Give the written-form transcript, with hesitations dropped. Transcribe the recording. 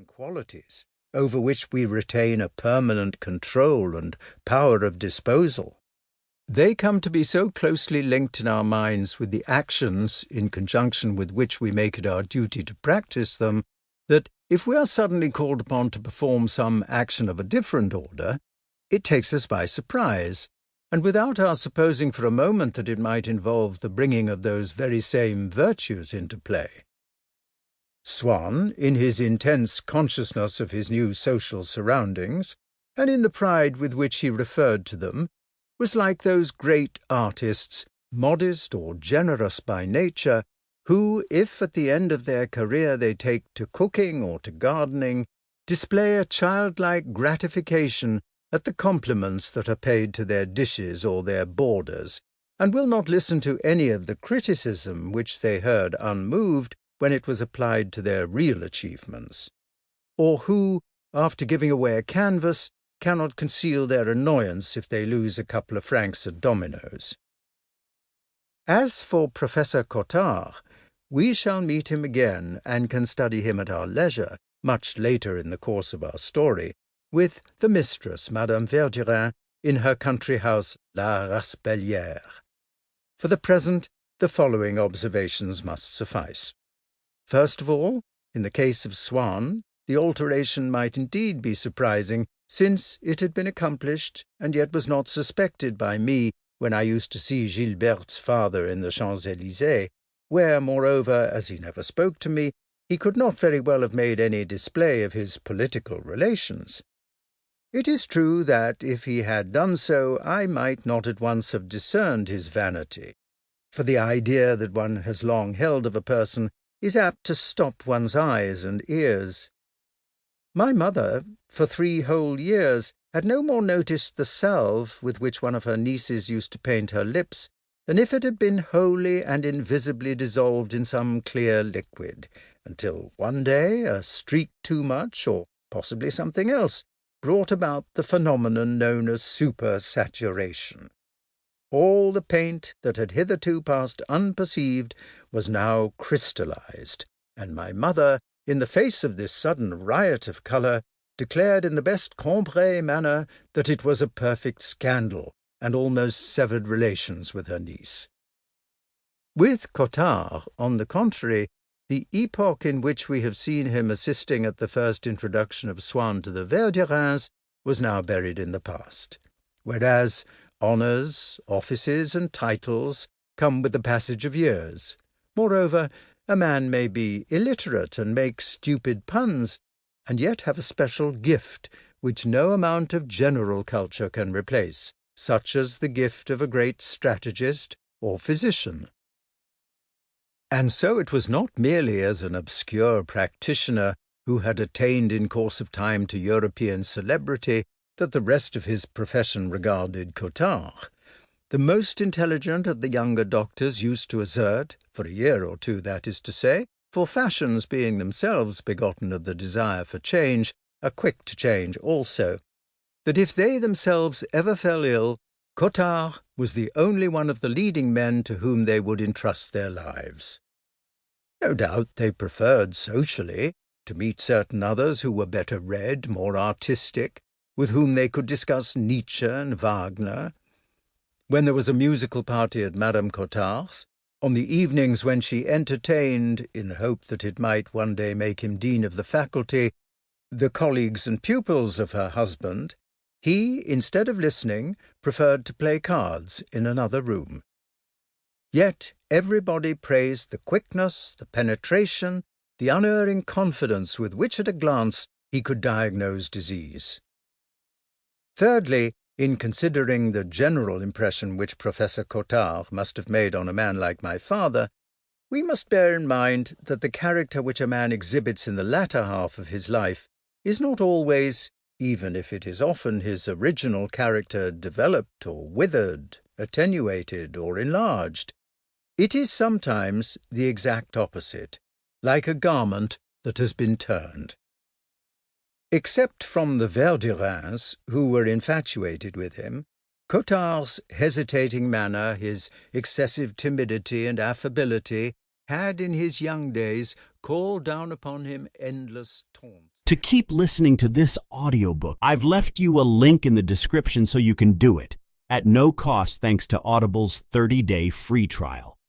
certain qualities over which we retain a permanent control and power of disposal. They come to be so closely linked in our minds with the actions in conjunction with which we make it our duty to practice them, that if we are suddenly called upon to perform some action of a different order, it takes us by surprise, and without our supposing for a moment that it might involve the bringing of those very same virtues into play. Swann, in his intense consciousness of his new social surroundings, and in the pride with which he referred to them, was like those great artists, modest or generous by nature, who, if at the end of their career they take to cooking or to gardening, display a childlike gratification at the compliments that are paid to their dishes or their borders, and will not listen to any of the criticism which they heard unmoved when it was applied to their real achievements, or who, after giving away a canvas, cannot conceal their annoyance if they lose a couple of francs at dominoes. As for Professor Cottard, we shall meet him again and can study him at our leisure, much later in the course of our story, with the mistress, Madame Verdurin, in her country house La Raspellière. For the present, the following observations must suffice. First of all, in the case of Swann, the alteration might indeed be surprising, since it had been accomplished and yet was not suspected by me when I used to see Gilberte's father in the Champs-Élysées, where, moreover, as he never spoke to me, he could not very well have made any display of his political relations. It is true that, if he had done so, I might not at once have discerned his vanity, for the idea that one has long held of a person is apt to stop one's eyes and ears. My mother, for 3 whole years, had no more noticed the salve with which one of her nieces used to paint her lips than if it had been wholly and invisibly dissolved in some clear liquid, until one day a streak too much, or possibly something else, brought about the phenomenon known as supersaturation. All the paint that had hitherto passed unperceived was now crystallized, and my mother, in the face of this sudden riot of colour, declared in the best Combray manner that it was a perfect scandal, and almost severed relations with her niece. With Cottard, on the contrary, the epoch in which we have seen him assisting at the first introduction of Swann to the Verdurins was now buried in the past, whereas honours, offices, and titles come with the passage of years. Moreover, a man may be illiterate and make stupid puns, and yet have a special gift which no amount of general culture can replace, such as the gift of a great strategist or physician. And so it was not merely as an obscure practitioner who had attained in course of time to European celebrity that the rest of his profession regarded Cottard. The most intelligent of the younger doctors used to assert, for a year or two that is to say, for fashions being themselves begotten of the desire for change, are quick to change also, that if they themselves ever fell ill, Cottard was the only one of the leading men to whom they would entrust their lives. No doubt they preferred socially to meet certain others who were better read, more artistic, with whom they could discuss Nietzsche and Wagner. When there was a musical party at Madame Cottard's, on the evenings when she entertained, in the hope that it might one day make him dean of the faculty, the colleagues and pupils of her husband, he, instead of listening, preferred to play cards in another room. Yet everybody praised the quickness, the penetration, the unerring confidence with which at a glance he could diagnose disease. Thirdly, in considering the general impression which Professor Cottard must have made on a man like my father, we must bear in mind that the character which a man exhibits in the latter half of his life is not always, even if it is often his original character developed or withered, attenuated or enlarged. It is sometimes the exact opposite, like a garment that has been turned. Except from the Verdurins, who were infatuated with him, Cottard's hesitating manner, his excessive timidity and affability, had in his young days called down upon him endless taunts. To keep listening to this audiobook, I've left you a link in the description so you can do it, at no cost thanks to Audible's 30-day free trial.